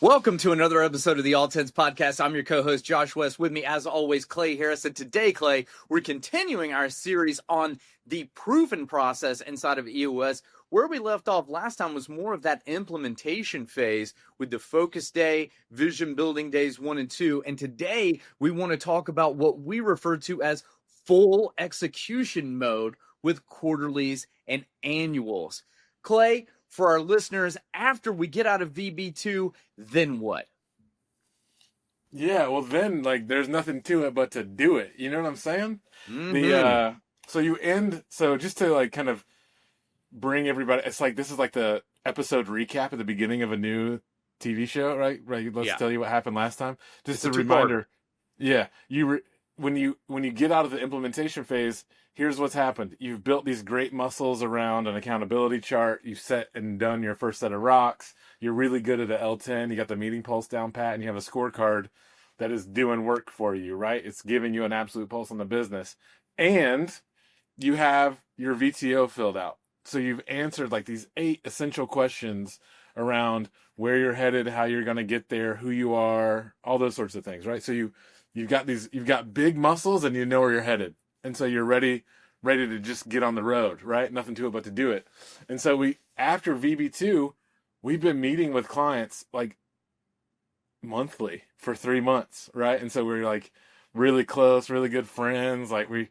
Welcome to another episode of the All Tens Podcast. I'm your co-host, Josh West. With me, as always, Clay Harris. And today, Clay, we're continuing our series on the proven process inside of EOS. Where we left off last time was more of that implementation phase with the focus day, vision building days 1 and 2. And today, we want to talk about what we refer to as full execution mode with quarterlies and annuals. Clay, for our listeners, after we get out of VB2, then what? Yeah, well then, there's nothing to it but to do it. You know what I'm saying? Mm-hmm. So just to kind of bring everybody, it's like this is like the episode recap at the beginning of a new TV show, right? Right. Let's tell you what happened last time. Just It's a a reminder. Yeah, when you get out of the implementation phase, here's what's happened. You've built these great muscles around an accountability chart. You've set and done your first set of rocks. You're really good at the L10. You got the meeting pulse down pat, and you have a scorecard that is doing work for you, right? It's giving you an absolute pulse on the business. And you have your VTO filled out. So you've answered like these 8 essential questions around where you're headed, how you're going to get there, who you are, all those sorts of things, right? So you've got big muscles and you know where you're headed. And so you're ready to just get on the road, right? Nothing to it but to do it. And so after VB2, we've been meeting with clients like monthly for 3 months, right? And so we're like really close, really good friends. Like we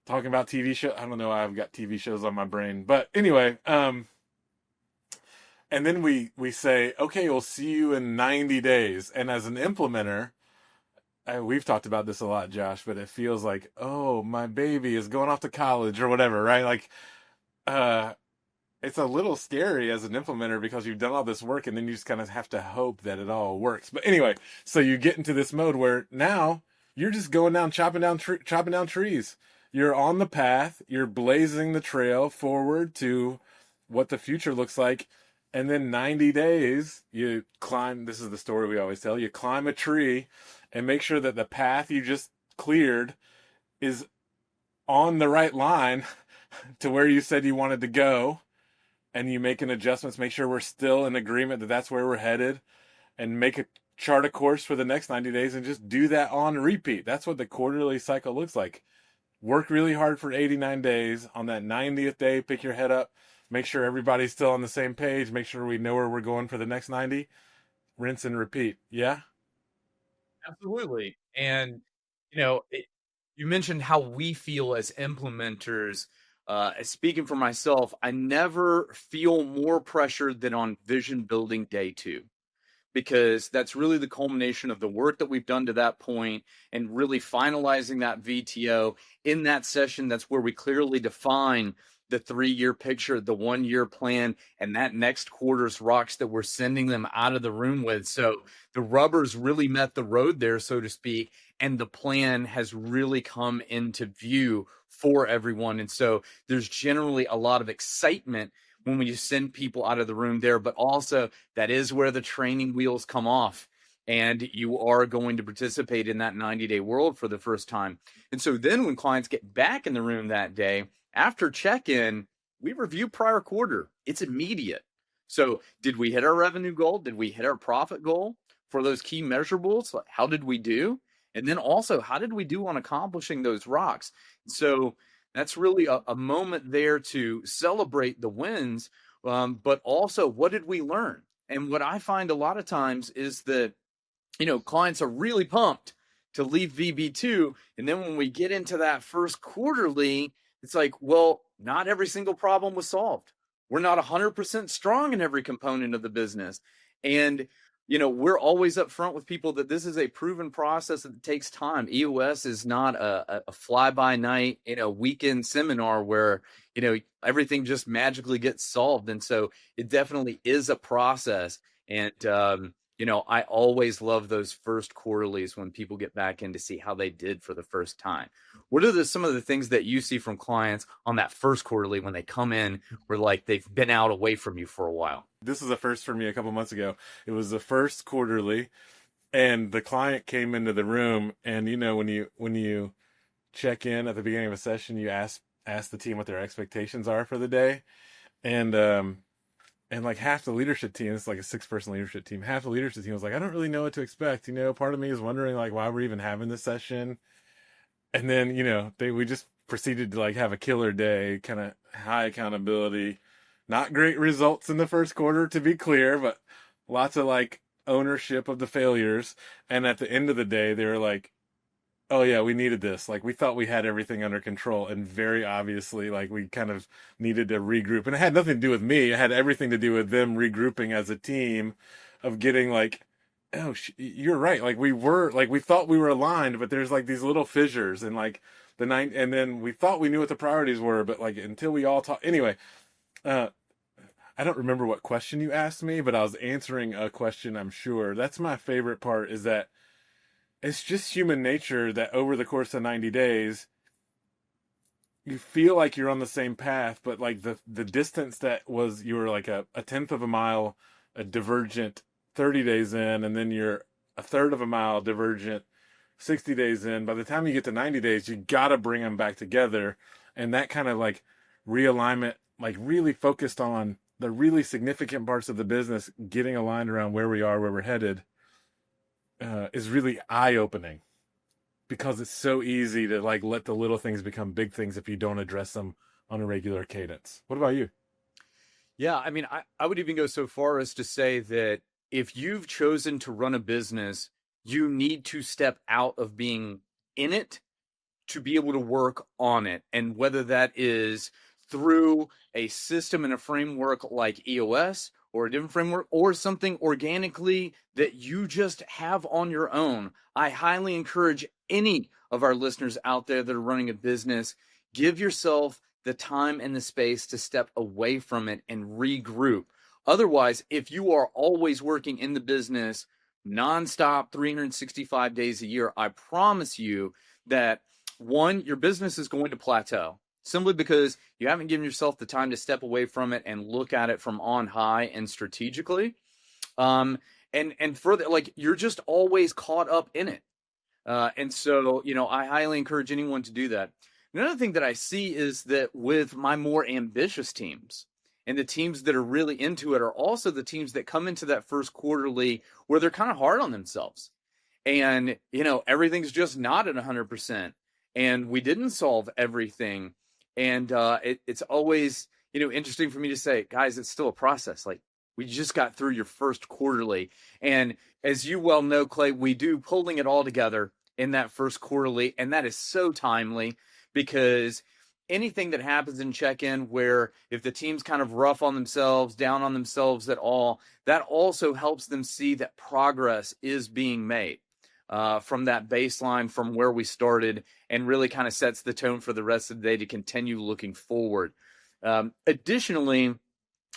talking about TV show. I don't know why I've got TV shows on my brain, but anyway, and then we say, okay, we'll see you in 90 days. And as an implementer, we've talked about this a lot, Josh, but it feels like, oh, my baby is going off to college or whatever, right? Like, it's a little scary as an implementer because you've done all this work and then you just kind of have to hope that it all works. But anyway, so you get into this mode where now you're just going down, chopping down trees. You're on the path. You're blazing the trail forward to what the future looks like. And then 90 days, you climb. This is the story we always tell. You climb a tree and make sure that the path you just cleared is on the right line to where you said you wanted to go. And you make an adjustments, make sure we're still in agreement that that's where we're headed, and make a chart a course for the next 90 days and just do that on repeat. That's what the quarterly cycle looks like. Work really hard for 89 days. On that 90th day, pick your head up, make sure everybody's still on the same page, make sure we know where we're going for the next 90, rinse and repeat. Yeah? Absolutely. And, you mentioned how we feel as implementers. Speaking for myself, I never feel more pressure than on vision building day 2, because that's really the culmination of the work that we've done to that point and really finalizing that VTO in that session. That's where we clearly define the 3-year picture, the 1-year plan, and that next quarter's rocks that we're sending them out of the room with. So the rubber's really met the road there, so to speak, and the plan has really come into view for everyone. And so there's generally a lot of excitement when you send people out of the room there, but also that is where the training wheels come off and you are going to participate in that 90-day world for the first time. And so then when clients get back in the room that day, after check-in, we review prior quarter. It's immediate. So did we hit our revenue goal? Did we hit our profit goal for those key measurables? How did we do? And then also, how did we do on accomplishing those rocks? So that's really a moment there to celebrate the wins, but also what did we learn? And what I find a lot of times is that, clients are really pumped to leave VB2. And then when we get into that first quarterly, it's like, well, not every single problem was solved. We're not 100% strong in every component of the business. And we're always upfront with people that this is a proven process that takes time. EOS is not a fly-by-night, weekend seminar where, everything just magically gets solved. And so it definitely is a process. And, I always love those first quarterlies when people get back in to see how they did for the first time. What are some of the things that you see from clients on that first quarterly when they come in where like they've been out away from you for a while? This is a first for me a couple months ago. It was the first quarterly, and the client came into the room, and when you check in at the beginning of a session, you ask the team what their expectations are for the day, and And like half the leadership team, it's like a 6-person leadership team. Half the leadership team was like, I don't really know what to expect. Part of me is wondering like why we're even having this session. And then, we just proceeded to like have a killer day, kind of high accountability. Not great results in the first quarter, to be clear, but lots of like ownership of the failures. And at the end of the day, they were like, oh yeah, we needed this. Like we thought we had everything under control, and very obviously, like we kind of needed to regroup. And it had nothing to do with me. It had everything to do with them regrouping as a team, of getting like, oh, you're right. Like we thought we were aligned, but there's like these little fissures, and like and then we thought we knew what the priorities were, but like until we all talk. Anyway, uh, I don't remember what question you asked me, but I was answering a question. I'm sure that's my favorite part. Is that it's just human nature that over the course of 90 days, you feel like you're on the same path, but like the distance that was, you were like a tenth of a mile, a divergent 30 days in, and then you're a third of a mile divergent 60 days in. By the time you get to 90 days, you got to bring them back together. And that kind of like realignment, like really focused on the really significant parts of the business, getting aligned around where we are, where we're headed, is really eye-opening, because it's so easy to like let the little things become big things if you don't address them on a regular cadence. What about you? Yeah, I mean, I would even go so far as to say that if you've chosen to run a business, you need to step out of being in it to be able to work on it. And whether that is through a system and a framework like EOS, or a different framework, or something organically that you just have on your own, I highly encourage any of our listeners out there that are running a business, give yourself the time and the space to step away from it and regroup. Otherwise, if you are always working in the business nonstop 365 days a year, I promise you that one, your business is going to plateau, simply because you haven't given yourself the time to step away from it and look at it from on high and strategically. And further, like you're just always caught up in it. And so, I highly encourage anyone to do that. Another thing that I see is that with my more ambitious teams, and the teams that are really into it are also the teams that come into that first quarterly where they're kind of hard on themselves. And, everything's just not at 100%. And we didn't solve everything. And it's always, interesting for me to say, guys, it's still a process. Like, we just got through your first quarterly. And as you well know, Clay, we do pulling it all together in that first quarterly. And that is so timely, because anything that happens in check-in where if the team's kind of rough on themselves, down on themselves at all, that also helps them see that progress is being made from that baseline, from where we started, and really kind of sets the tone for the rest of the day to continue looking forward. Additionally,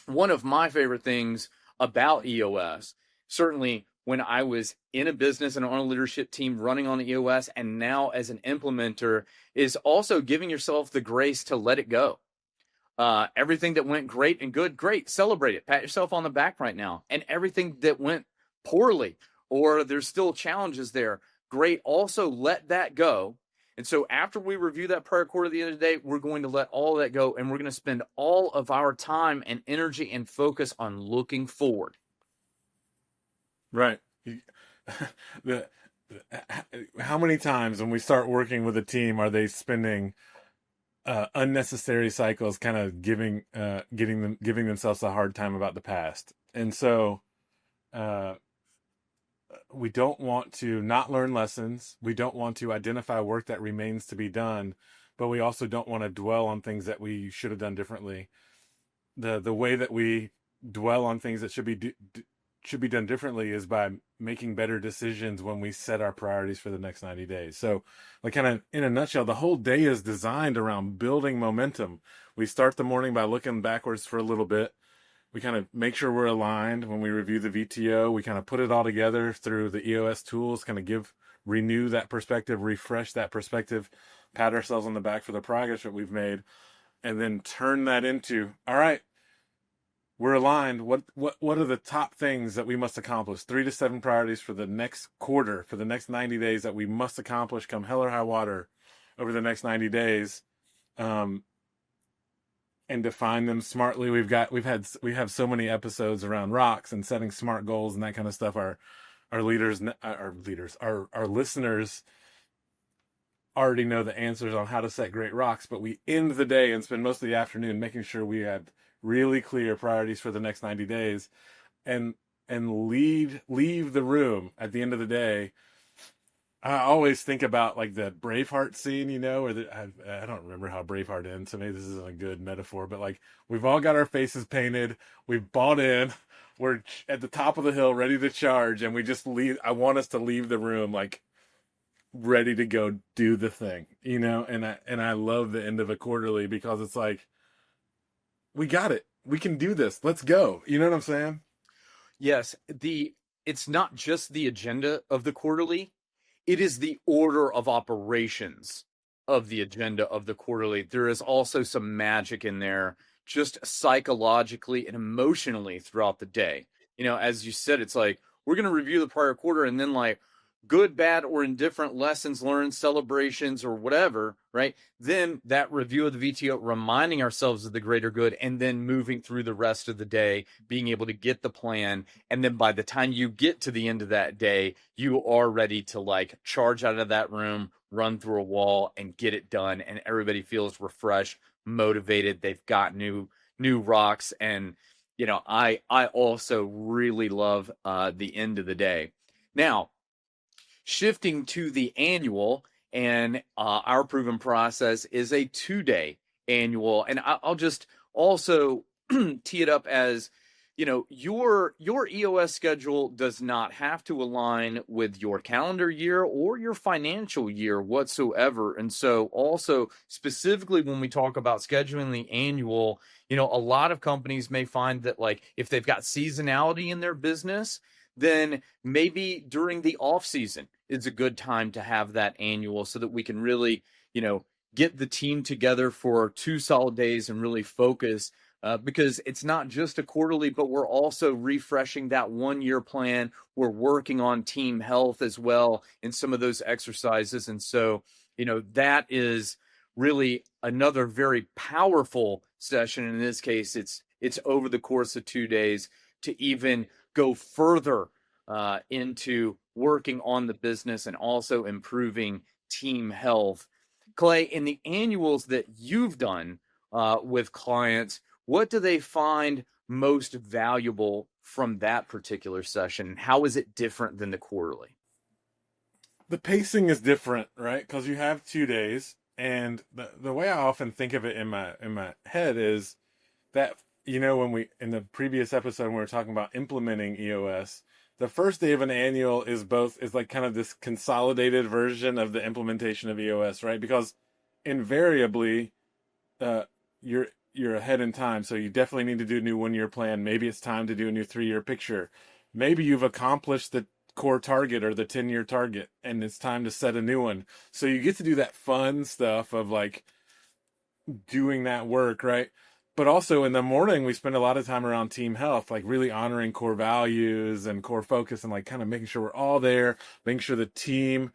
one of my favorite things about EOS, certainly when I was in a business and on a leadership team running on EOS, and now as an implementer, is also giving yourself the grace to let it go. Everything that went great and good, great, celebrate it. Pat yourself on the back right now. And everything that went poorly, or there's still challenges there, great, also let that go. And so after we review that prior quarter at the end of the day, we're going to let all of that go, and we're going to spend all of our time and energy and focus on looking forward. Right. the, how many times when we start working with a team are they spending unnecessary cycles, kind of giving themselves a hard time about the past? And so we don't want to not learn lessons. We don't want to identify work that remains to be done, but we also don't want to dwell on things that we should have done differently. The way that we dwell on things that should be done differently is by making better decisions when we set our priorities for the next 90 days. So, like, kind of in a nutshell, the whole day is designed around building momentum. We start the morning by looking backwards for a little bit. We kind of make sure we're aligned when we review the VTO. We kind of put it all together through the EOS tools, kind of renew that perspective, refresh that perspective, pat ourselves on the back for the progress that we've made, and then turn that into, all right, we're aligned. What are the top things that we must accomplish? 3 to 7 priorities for the next quarter, for the next 90 days that we must accomplish, come hell or high water, over the next 90 days. and define them smartly. We have so many episodes around rocks and setting smart goals and that kind of stuff. Our listeners already know the answers on how to set great rocks, but we end the day and spend most of the afternoon making sure we have really clear priorities for the next 90 days, and leave the room at the end of the day. I always think about like the Braveheart scene, I don't remember how Braveheart ends, so maybe this isn't a good metaphor, but like we've all got our faces painted, we've bought in, we're at the top of the hill ready to charge, and we just leave. I want us to leave the room like ready to go do the thing, and I love the end of a quarterly because it's like, we got it. We can do this. Let's go. You know what I'm saying? Yes, it's not just the agenda of the quarterly, it is the order of operations of the agenda of the quarterly. There is also some magic in there, just psychologically and emotionally throughout the day. As you said, it's like we're going to review the prior quarter and then like good, bad, or indifferent lessons learned, celebrations, or whatever, right? Then that review of the VTO, reminding ourselves of the greater good, and then moving through the rest of the day, being able to get the plan. And then by the time you get to the end of that day, you are ready to like charge out of that room, run through a wall, and get it done. And everybody feels refreshed, motivated. They've got new rocks. And I also really love the end of the day. Now, shifting to the annual, and our proven process is a 2-day annual. And I'll just also tee it up as, your EOS schedule does not have to align with your calendar year or your financial year whatsoever. And so also specifically when we talk about scheduling the annual, a lot of companies may find that like if they've got seasonality in their business, then maybe during the off season it's a good time to have that annual so that we can really, get the team together for 2 solid days and really focus, because it's not just a quarterly, but we're also refreshing that 1-year plan. We're working on team health as well in some of those exercises. And so, that is really another very powerful session. In this case, it's over the course of 2 days to even go further into working on the business and also improving team health. Clay, in the annuals that you've done with clients, what do they find most valuable from that particular session? How is it different than the quarterly? The pacing is different, right? Because you have 2 days, and the way I often think of it in my head is that, when we in the previous episode when we were talking about implementing EOS, the first day of an annual is like kind of this consolidated version of the implementation of EOS, right? Because invariably, you're ahead in time, so you definitely need to do a new 1-year plan. Maybe it's time to do a new 3-year picture. Maybe you've accomplished the core target or the 10-year target, and it's time to set a new one. So you get to do that fun stuff of like doing that work, right? But also in the morning, we spend a lot of time around team health, like really honoring core values and core focus, and like kind of making sure we're all there, making sure the team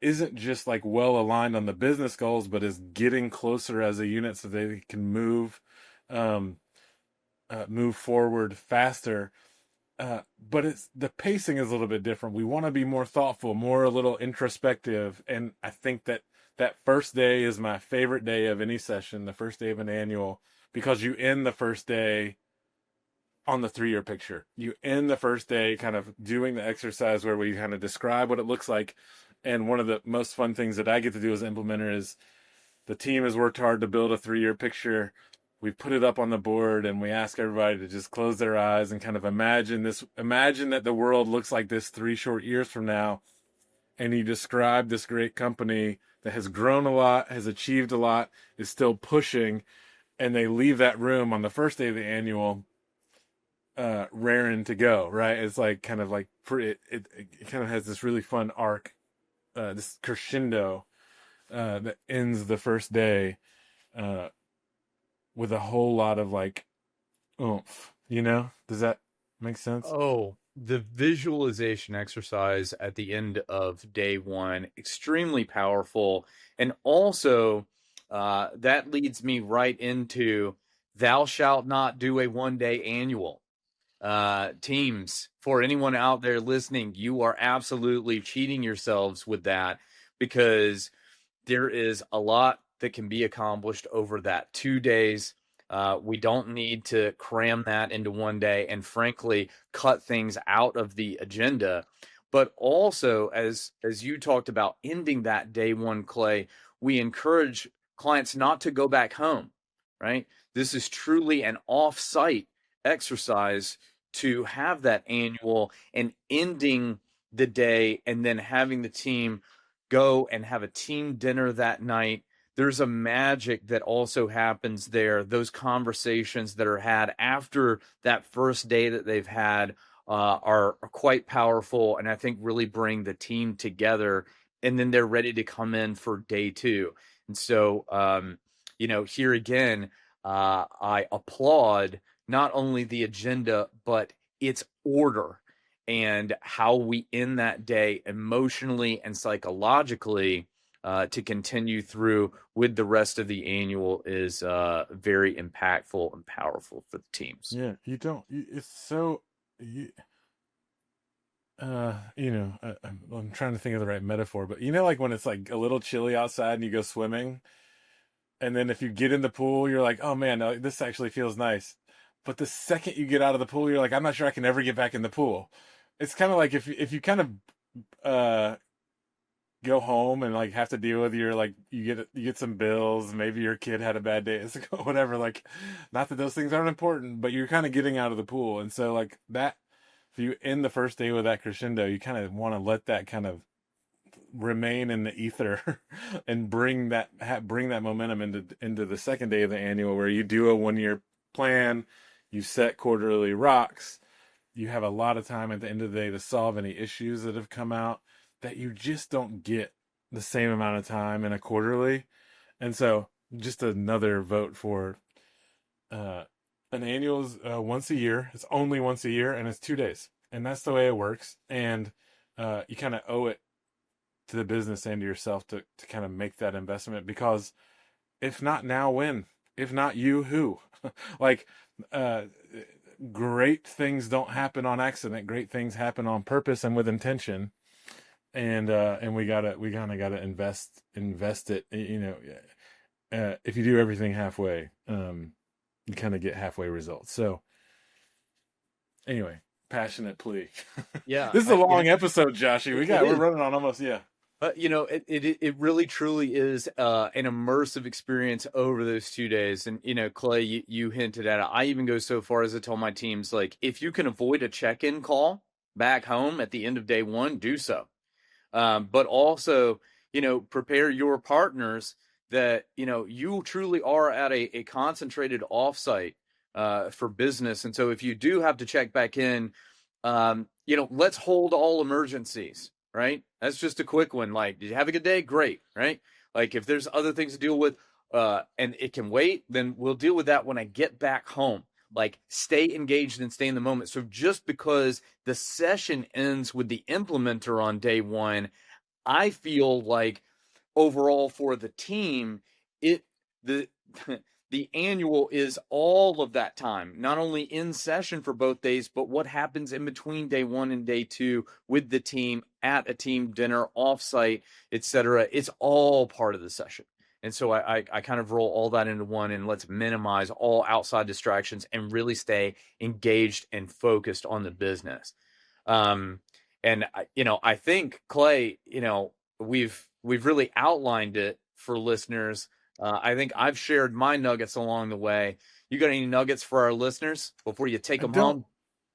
isn't just like well aligned on the business goals, but is getting closer as a unit so they can move forward faster. But the pacing is a little bit different. We want to be more thoughtful, more a little introspective, and I think that first day is my favorite day of any session, the first day of an annual, because you end the first day on the 3-year picture. You end the first day kind of doing the exercise where we kind of describe what it looks like. And one of the most fun things that I get to do as an implementer is the team has worked hard to build a 3-year picture. We put it up on the board and we ask everybody to just close their eyes and kind of imagine that the world looks like this 3 short years from now. And you describe this great company that has grown a lot, has achieved a lot, is still pushing, and they leave that room on the first day of the annual, raring to go, right? It's like kind of like it kind of has this really fun arc, this crescendo that ends the first day with a whole lot of like oomph. Does that make sense? Oh, the visualization exercise at the end of day one, extremely powerful. And also, that leads me right into thou shalt not do a 1-day annual. Teams, for anyone out there listening, you are absolutely cheating yourselves with that, because there is a lot that can be accomplished over that 2 days. We don't need to cram that into 1 day and frankly cut things out of the agenda. But also, as you talked about ending that day one, Clay, we encourage clients not to go back home, right? This is truly an off-site exercise to have that annual and ending the day and then having the team go and have a team dinner that night. There's a magic that also happens there. Those conversations that are had after that first day that they've had are quite powerful, and I think really bring the team together. And then they're ready to come in for day two. And so, here again, I applaud not only the agenda, but its order and how we end that day emotionally and psychologically to continue through with the rest of the annual is very impactful and powerful for the teams. Yeah, you don't. It's so. I'm trying to think of the right metaphor, but like when it's like a little chilly outside and you go swimming, and then if you get in the pool, you're like, oh man, no, this actually feels nice. But the second you get out of the pool, you're like, I'm not sure I can ever get back in the pool. It's kind of like if you kind of go home and like have to deal with your like you get some bills, maybe your kid had a bad day at school, whatever. Like, not that those things aren't important, but you're kind of getting out of the pool, and so like that. If you end the first day with that crescendo, you kind of want to let that kind of remain in the ether and bring that momentum into the second day of the annual, where you do a 1 year plan, you set quarterly rocks, you have a lot of time at the end of the day to solve any issues that have come out that you just don't get the same amount of time in a quarterly. And so just another vote for an annual is once a year. It's only once a year, and it's 2 days, and that's the way it works. And you kind of owe it to the business and to yourself to kind of make that investment, because if not now, when? If not you, who? Like, great things don't happen on accident. Great things happen on purpose and with intention. And we kind of gotta invest it. If you do everything halfway, you kind of get halfway results. So anyway, passionate plea. Yeah, This is a long episode, Joshy. We're running on almost, yeah. But it really truly is an immersive experience over those 2 days. And Clay, you hinted at it. I even go so far as to tell my teams, like, if you can avoid a check-in call back home at the end of day one, do so. But also, prepare your partners that you truly are at a concentrated offsite for business. And so if you do have to check back in, let's hold all emergencies. Right? That's just a quick one. Like, did you have a good day? Great. Right? Like, if there's other things to deal with and it can wait, then we'll deal with that when I get back home. Like, stay engaged and stay in the moment. So just because the session ends with the implementer on day one, I feel like overall for the team, the the annual is all of that time, not only in session for both days, but what happens in between day one and day two with the team at a team dinner, offsite, etc. It's all part of the session. And so I kind of roll all that into one, and let's minimize all outside distractions and really stay engaged and focused on the business. And I think, Clay, we've really outlined it for listeners. I think I've shared my nuggets along the way. You got any nuggets for our listeners before you take them home?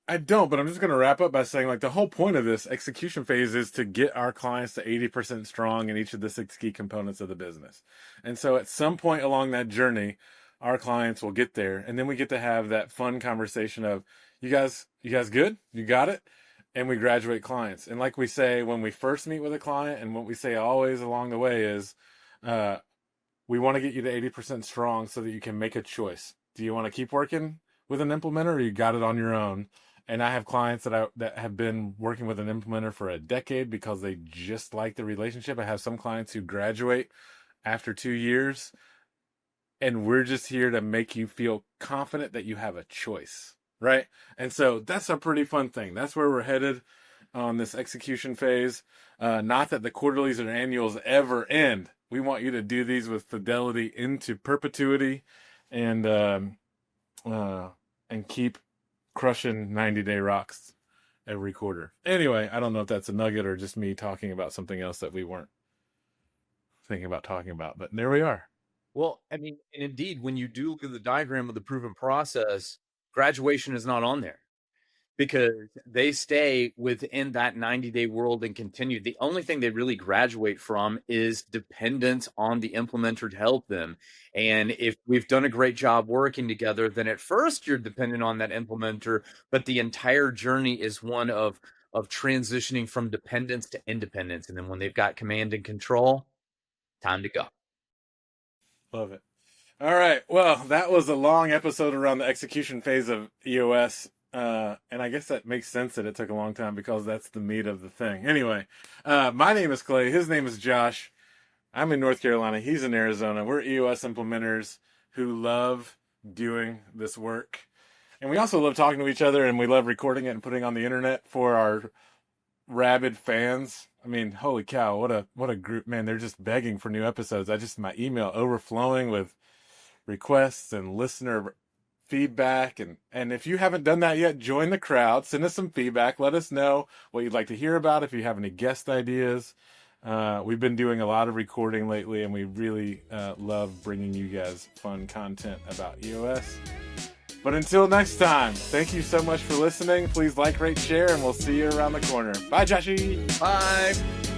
I don't, but I'm just going to wrap up by saying, like, the whole point of this execution phase is to get our clients to 80% strong in each of the 6 key components of the business. And so at some point along that journey, our clients will get there, and then we get to have that fun conversation of, you guys good? You got it? And we graduate clients. And like we say when we first meet with a client, and what we say always along the way is, we want to get you to 80% strong so that you can make a choice. Do you want to keep working with an implementer, or you got it on your own? And I have clients that have been working with an implementer for a decade because they just like the relationship. I have some clients who graduate after 2 years and we're just here to make you feel confident that you have a choice, right? And so that's a pretty fun thing. That's where we're headed on this execution phase. Not that the quarterlies or annuals ever end. We want you to do these with fidelity into perpetuity, and keep crushing 90-day rocks every quarter. Anyway, I don't know if that's a nugget or just me talking about something else that we weren't thinking about talking about, but there we are. Well, I mean, and indeed, when you do look at the diagram of the proven process, graduation is not on there because they stay within that 90-day world and continue. The only thing they really graduate from is dependence on the implementer to help them. And if we've done a great job working together, then at first you're dependent on that implementer, but the entire journey is one of transitioning from dependence to independence. And then when they've got command and control, time to go. Love it. All right. Well, that was a long episode around the execution phase of EOS. And I guess that makes sense that it took a long time because that's the meat of the thing. Anyway, my name is Clay. His name is Josh. I'm in North Carolina. He's in Arizona. We're EOS implementers who love doing this work. And we also love talking to each other, and we love recording it and putting it on the internet for our rabid fans. I mean, holy cow, what a group, man. They're just begging for new episodes. My email overflowing with requests and listener feedback, and if you haven't done that yet, join the crowd, send us some feedback, let us know what you'd like to hear about, if you have any guest ideas. We've been doing a lot of recording lately, and we really love bringing you guys fun content about EOS. But until next time, thank you so much for listening. Please like, rate, share, and we'll see you around the corner. Bye, Joshy. Bye.